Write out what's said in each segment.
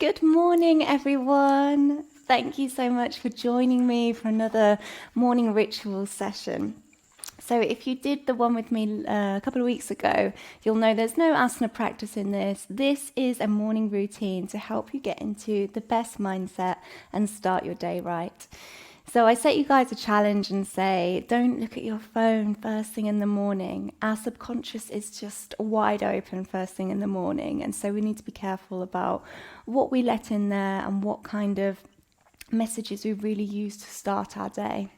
Good morning, everyone. Thank you so much for joining me for another morning ritual session. So if you did the one with me a couple of weeks ago, you'll know there's no asana practice in this. This is a morning routine to help you get into the best mindset and start your day right. So I set you guys a challenge and say, don't look at your phone first thing in the morning. Our subconscious is just wide open first thing in the morning. And so we need to be careful about what we let in there and what kind of messages we really use to start our day.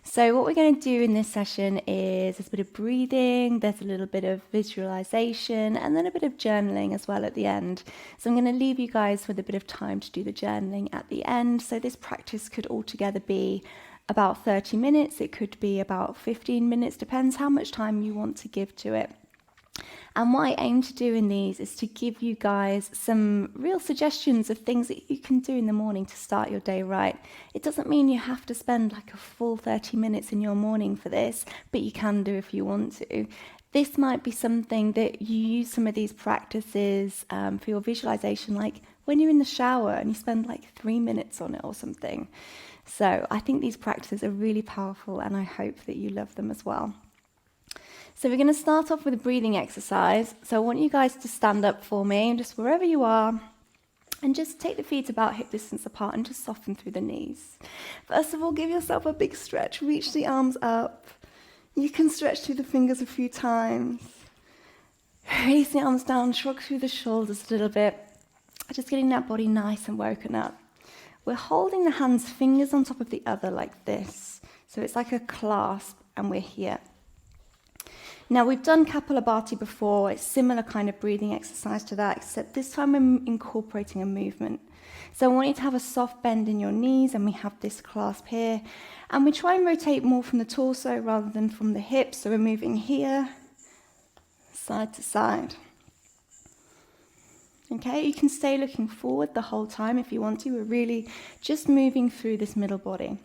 So what we're going to do in this session is there's a bit of breathing, there's a little bit of visualization, and then a bit of journaling as well at the end. So I'm going to leave you guys with a bit of time to do the journaling at the end. So this practice could altogether be about 30 minutes. It could be about 15 minutes, depends how much time you want to give to it. And what I aim to do in these is to give you guys some real suggestions of things that you can do in the morning to start your day right. It doesn't mean you have to spend like a full 30 minutes in your morning for this, but you can do if you want to. This might be something that you use some of these practices for your visualization, like when you're in the shower and you spend like 3 minutes on it or something. So I think these practices are really powerful and I hope that you love them as well. So we're going to start off with a breathing exercise. So I want you guys to stand up for me, just wherever you are, and just take the feet about hip distance apart and just soften through the knees. First of all, give yourself a big stretch. Reach the arms up. You can stretch through the fingers a few times. Raise the arms down, shrug through the shoulders a little bit. Just getting that body nice and woken up. We're holding the hands, fingers on top of the other like this. So it's like a clasp and we're here. Now, we've done Kapalabhati before. It's similar kind of breathing exercise to that, except this time we're incorporating a movement. So I want you to have a soft bend in your knees, and we have this clasp here. And we try and rotate more from the torso rather than from the hips. So we're moving here, side to side. Okay, you can stay looking forward the whole time if you want to. We're really just moving through this middle body.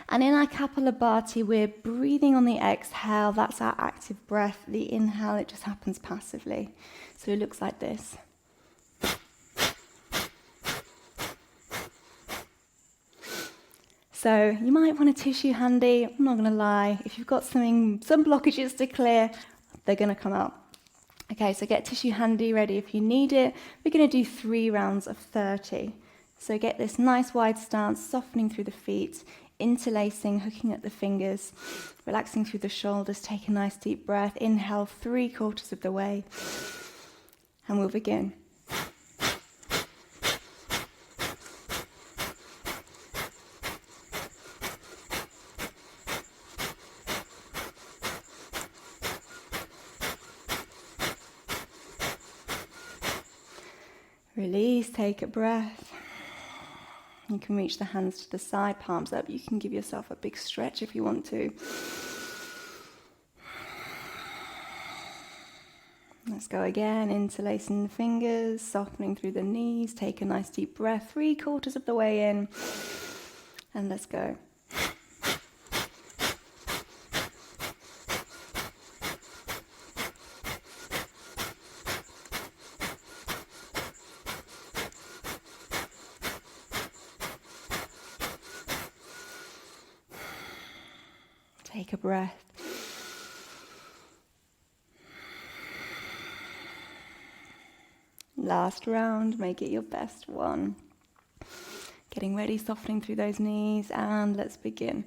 And in our Kapalabhati, we're breathing on the exhale. That's our active breath. The inhale, it just happens passively. So it looks like this. So you might want a tissue handy. I'm not going to lie. If you've got some blockages to clear, they're going to come out. Okay, so get tissue handy ready if you need it. We're going to do 3 rounds of 30. So get this nice wide stance, softening through the feet, interlacing, hooking at the fingers, relaxing through the shoulders. Take a nice deep breath. Inhale 3/4 of the way. And we'll begin. Release, take a breath. You can reach the hands to the side, palms up. You can give yourself a big stretch if you want to. Let's go again, interlacing the fingers, softening through the knees. Take a nice deep breath, 3/4 of the way in. And let's go. Take a breath. Last round, make it your best one. Getting ready, softening through those knees, and let's begin.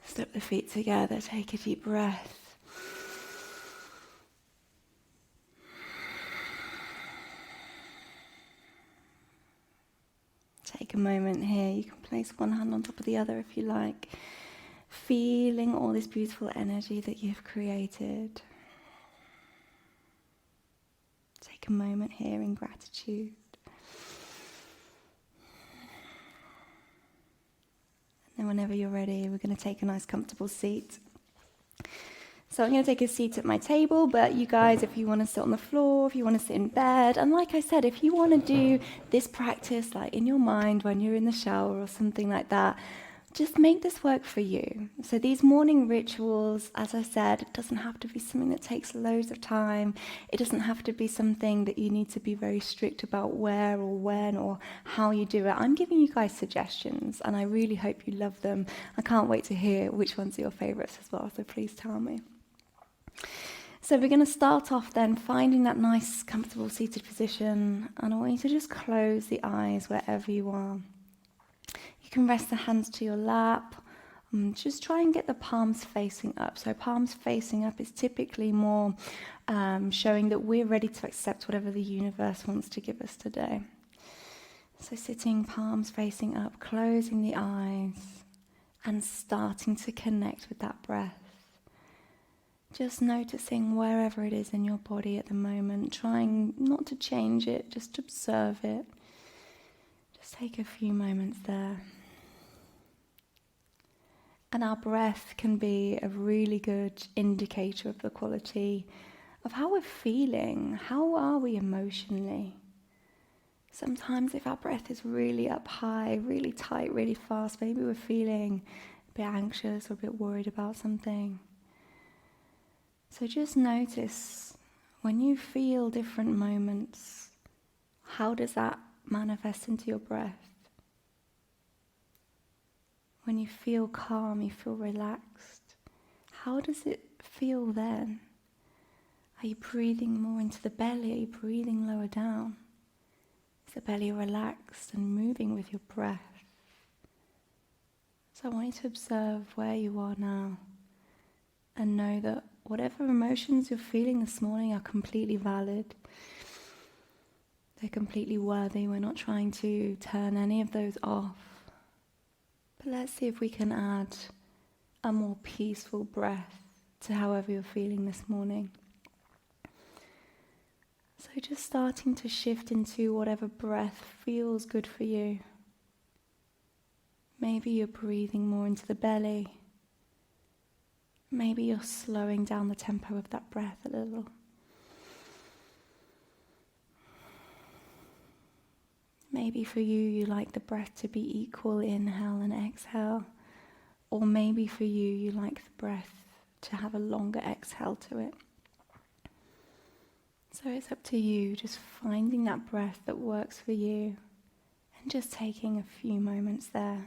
Step the feet together, take a deep breath. Take a moment here. You can place one hand on top of the other if you like. Feeling all this beautiful energy that you've created. Take a moment here in gratitude. And then whenever you're ready, we're going to take a nice comfortable seat. So I'm going to take a seat at my table, but you guys, if you want to sit on the floor, if you want to sit in bed, and like I said, if you want to do this practice like in your mind when you're in the shower or something like that, just make this work for you. So these morning rituals, as I said, it doesn't have to be something that takes loads of time. It doesn't have to be something that you need to be very strict about where or when or how you do it. I'm giving you guys suggestions, and I really hope you love them. I can't wait to hear which ones are your favorites as well, so please tell me. So we're going to start off then finding that nice, comfortable seated position, and I want you to just close the eyes wherever you are. You can rest the hands to your lap. Just try and get the palms facing up. So palms facing up is typically more showing that we're ready to accept whatever the universe wants to give us today. So sitting palms facing up, closing the eyes, and starting to connect with that breath. Just noticing wherever it is in your body at the moment, trying not to change it, just observe it. Just take a few moments there. And our breath can be a really good indicator of the quality of how we're feeling. How are we emotionally? Sometimes if our breath is really up high, really tight, really fast, maybe we're feeling a bit anxious or a bit worried about something. So just notice when you feel different moments, how does that manifest into your breath? When you feel calm, you feel relaxed, how does it feel then? Are you breathing more into the belly? Are you breathing lower down? Is the belly relaxed and moving with your breath? So I want you to observe where you are now and know that whatever emotions you're feeling this morning are completely valid. They're completely worthy. We're not trying to turn any of those off. But let's see if we can add a more peaceful breath to however you're feeling this morning. So just starting to shift into whatever breath feels good for you. Maybe you're breathing more into the belly. Maybe you're slowing down the tempo of that breath a little. Maybe for you, you like the breath to be equal inhale and exhale. Or maybe for you, you like the breath to have a longer exhale to it. So it's up to you, just finding that breath that works for you and just taking a few moments there.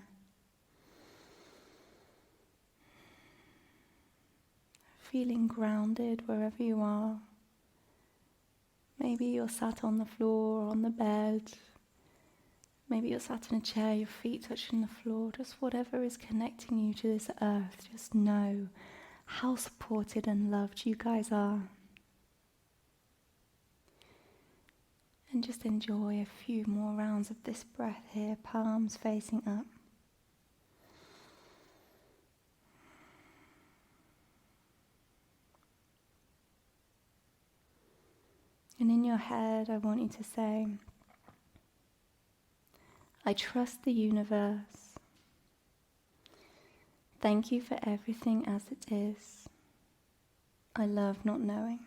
Feeling grounded wherever you are. Maybe you're sat on the floor or on the bed. Maybe you're sat in a chair, your feet touching the floor. Just whatever is connecting you to this earth. Just know how supported and loved you guys are. And just enjoy a few more rounds of this breath here, palms facing up. And in your head, I want you to say, I trust the universe. Thank you for everything as it is. I love not knowing.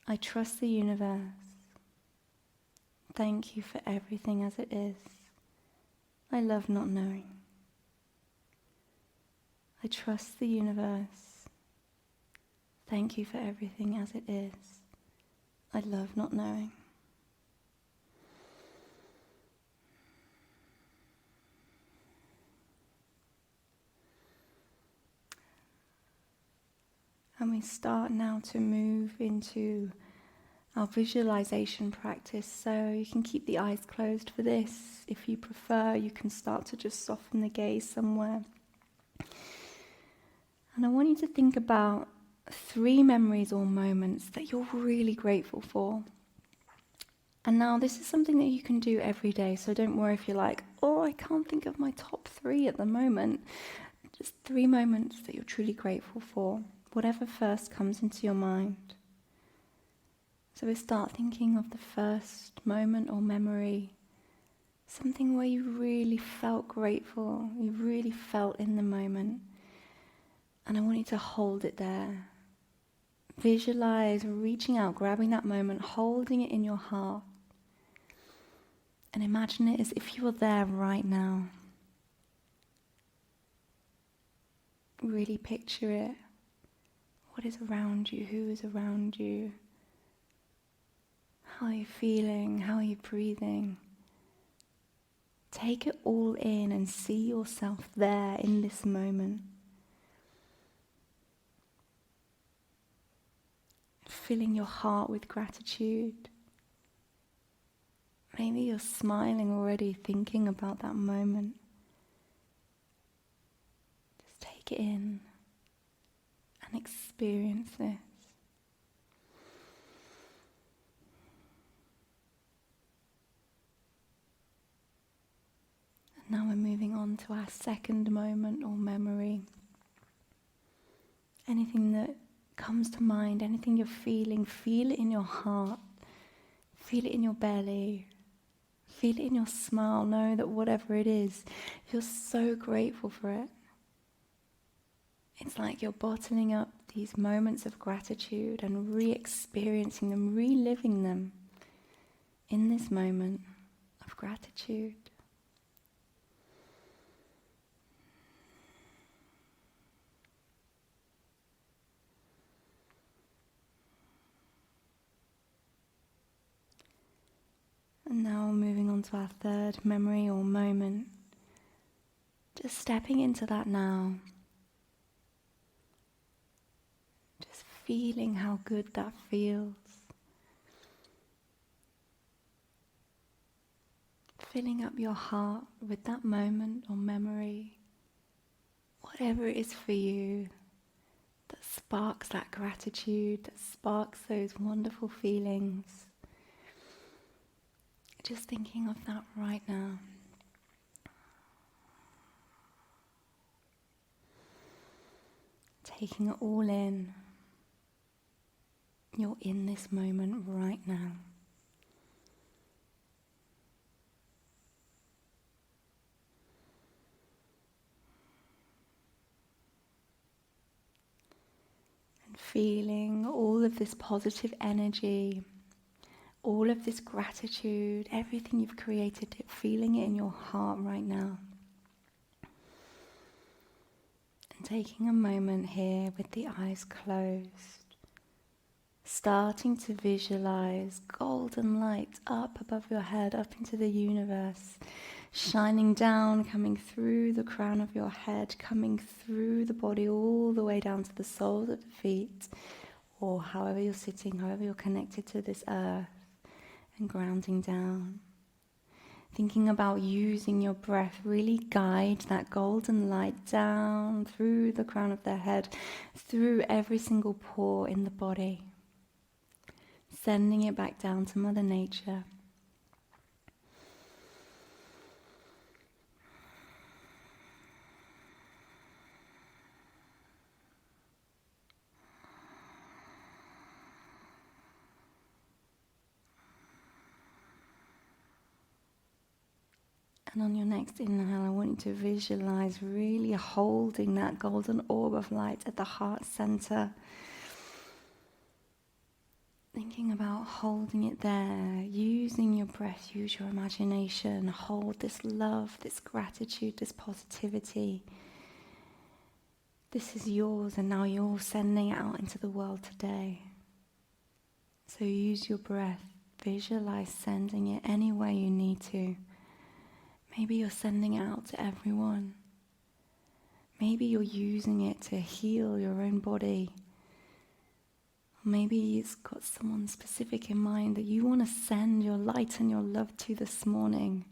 I trust the universe. Thank you for everything as it is. I love not knowing. I trust the universe. Thank you for everything as it is. I love not knowing. And we start now to move into our visualization practice. So you can keep the eyes closed for this. If you prefer, you can start to just soften the gaze somewhere. And I want you to think about 3 memories or moments that you're really grateful for. And now this is something that you can do every day. So don't worry if you're like, oh, I can't think of my top 3 at the moment. Just 3 moments that you're truly grateful for. Whatever first comes into your mind. So we start thinking of the first moment or memory, something where you really felt grateful, you really felt in the moment. And I want you to hold it there. Visualize reaching out, grabbing that moment, holding it in your heart. And imagine it as if you were there right now. Really picture it. What is around you? Who is around you? How are you feeling? How are you breathing? Take it all in and see yourself there in this moment. Filling your heart with gratitude. Maybe you're smiling already, thinking about that moment. Just take it in and experience this. And now we're moving on to our second moment or memory. Anything that comes to mind, anything you're feeling, feel it in your heart, feel it in your belly, feel it in your smile. Know that whatever it is, you're so grateful for it. It's like you're bottling up these moments of gratitude and re-experiencing them, reliving them in this moment of gratitude. And now moving on to our third memory or moment. Just stepping into that now. Just feeling how good that feels. Filling up your heart with that moment or memory. Whatever it is for you that sparks that gratitude, that sparks those wonderful feelings. Just thinking of that right now. Taking it all in. You're in this moment right now. And feeling all of this positive energy, all of this gratitude, everything you've created, feeling it in your heart right now. And taking a moment here with the eyes closed, starting to visualize golden light up above your head, up into the universe, shining down, coming through the crown of your head, coming through the body all the way down to the soles of the feet, or however you're sitting, however you're connected to this earth, and grounding down. Thinking about using your breath, really guide that golden light down through the crown of the head, through every single pore in the body. Sending it back down to Mother Nature. And on your next inhale, I want you to visualize really holding that golden orb of light at the heart center. Thinking about holding it there, using your breath, use your imagination, hold this love, this gratitude, this positivity. This is yours, and now you're sending it out into the world today. So use your breath, visualize sending it any way you need to. Maybe you're sending it out to everyone. Maybe you're using it to heal your own body. Maybe it's got someone specific in mind that you want to send your light and your love to this morning.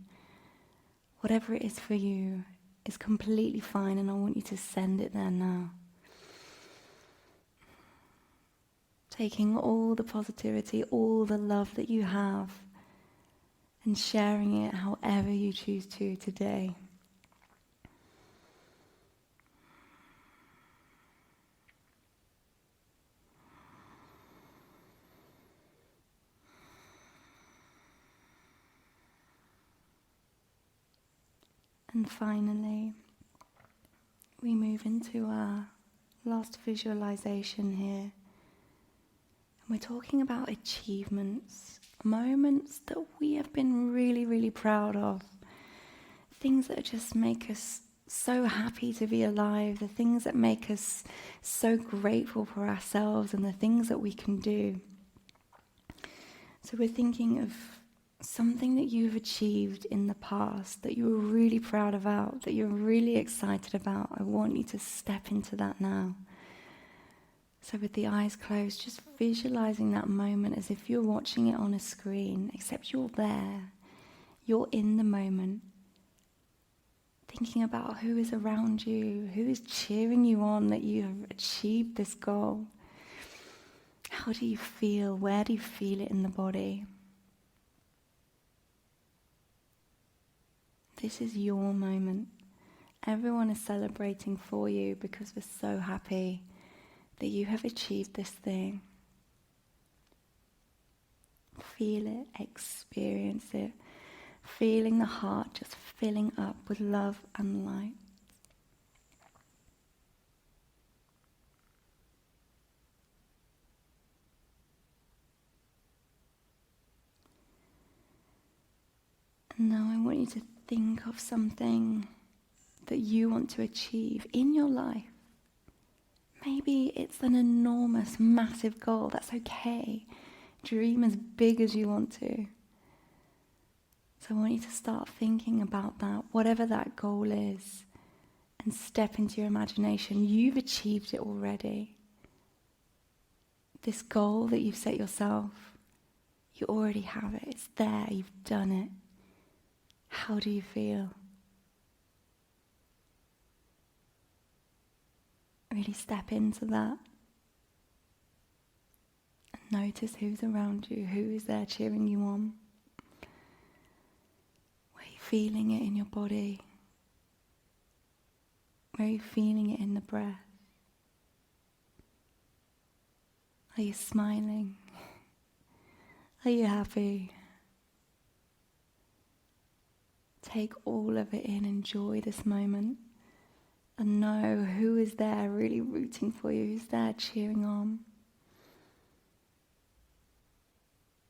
Whatever it is for you is completely fine, and I want you to send it there now. Taking all the positivity, all the love that you have, and sharing it however you choose to today. And finally, we move into our last visualization here. And we're talking about achievements, moments that we have been really, really proud of. Things that just make us so happy to be alive, the things that make us so grateful for ourselves and the things that we can do. So we're thinking of something that you've achieved in the past that you were really proud about, that you're really excited about. I want you to step into that now. So with the eyes closed, just visualizing that moment as if you're watching it on a screen, except you're there. You're in the moment. Thinking about who is around you, who is cheering you on that you have achieved this goal. How do you feel? Where do you feel it in the body? This is your moment. Everyone is celebrating for you because we're so happy that you have achieved this thing. Feel it, experience it, feeling the heart just filling up with love and light. And now I want you to think of something that you want to achieve in your life. Maybe it's an enormous, massive goal. That's okay. Dream as big as you want to. So I want you to start thinking about that, whatever that goal is, and step into your imagination. You've achieved it already. This goal that you've set yourself, you already have it. It's there. You've done it. How do you feel? Really step into that. And notice who's around you, who is there cheering you on. Where are you feeling it in your body? Where are you feeling it in the breath? Are you smiling? Are you happy? Take all of it in, enjoy this moment. And know who is there really rooting for you, who's there cheering on.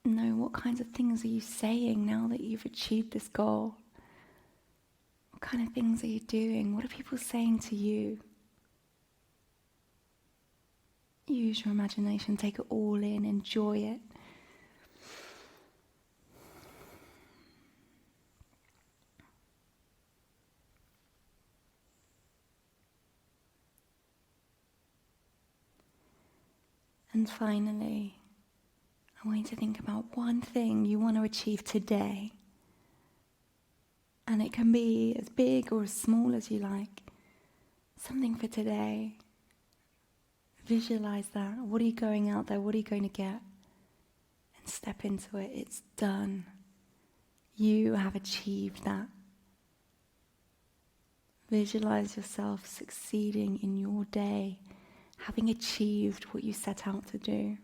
Know what kinds of things are you saying now that you've achieved this goal. What kind of things are you doing? What are people saying to you? Use your imagination, take it all in, enjoy it. And finally, I want you to think about one thing you want to achieve today. And it can be as big or as small as you like. Something for today. Visualize that. What are you going out there? What are you going to get? And step into it. It's done. You have achieved that. Visualize yourself succeeding in your day, having achieved what you set out to do.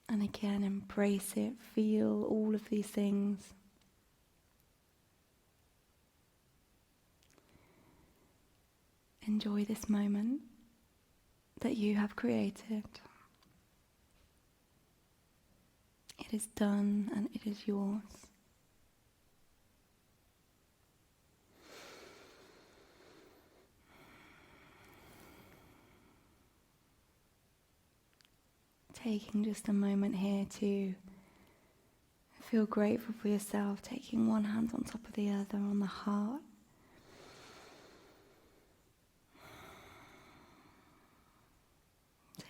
And again, embrace it, feel all of these things. Enjoy this moment that you have created. It is done and it is yours. Taking just a moment here to feel grateful for yourself, taking one hand on top of the other on the heart.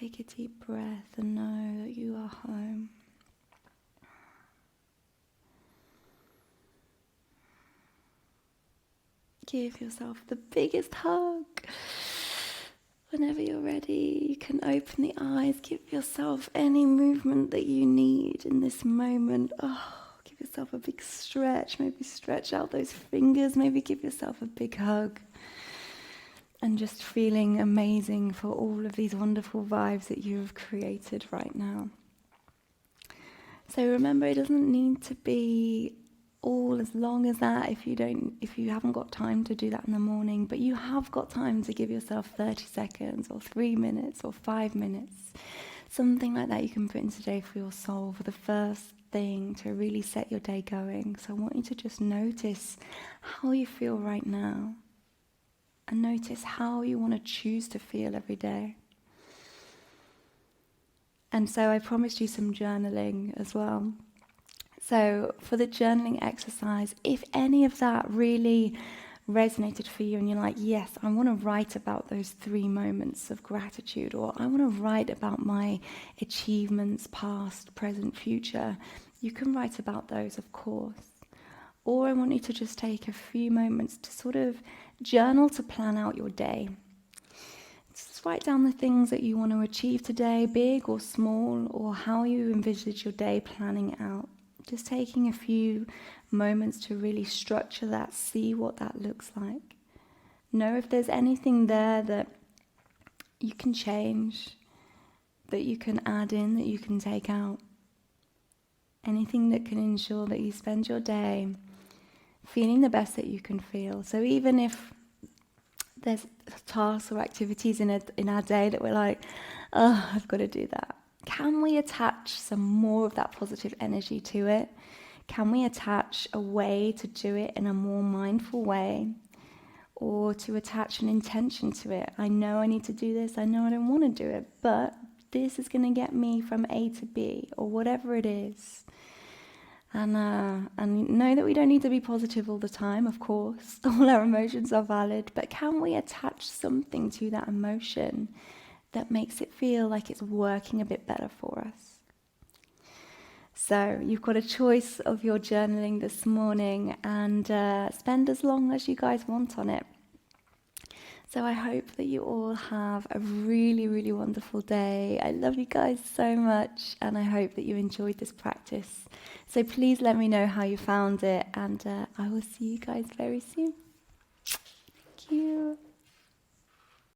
Take a deep breath and know that you are home. Give yourself the biggest hug. Whenever you're ready, you can open the eyes, give yourself any movement that you need in this moment. Give yourself a big stretch, maybe stretch out those fingers, maybe give yourself a big hug. And just feeling amazing for all of these wonderful vibes that you have created right now. So remember, it doesn't need to be all as long as that if you haven't got time to do that in the morning, but you have got time to give yourself 30 seconds or 3 minutes or 5 minutes, something like that you can put in today for your soul, for the first thing to really set your day going. So I want you to just notice how you feel right now, and notice how you want to choose to feel every day. And so I promised you some journaling as well. So for the journaling exercise, if any of that really resonated for you and you're like, yes, I want to write about those 3 moments of gratitude, or I want to write about my achievements, past, present, future, you can write about those, of course. Or I want you to just take a few moments to sort of journal to plan out your day. Just write down the things that you want to achieve today, big or small, or how you envisage your day planning out. Just taking a few moments to really structure that, see what that looks like. Know if there's anything there that you can change, that you can add in, that you can take out. Anything that can ensure that you spend your day feeling the best that you can feel. So even if there's tasks or activities in our day that we're like, oh, I've got to do that, can we attach some more of that positive energy to it? Can we attach a way to do it in a more mindful way? Or to attach an intention to it? I know I need to do this, I know I don't want to do it, but this is going to get me from A to B, or whatever it is. And know that we don't need to be positive all the time, of course. All our emotions are valid, but can we attach something to that emotion that makes it feel like it's working a bit better for us? So you've got a choice of your journaling this morning, and spend as long as you guys want on it. So I hope that you all have a really, really wonderful day. I love you guys so much, and I hope that you enjoyed this practice. So please let me know how you found it, and I will see you guys very soon. Thank you.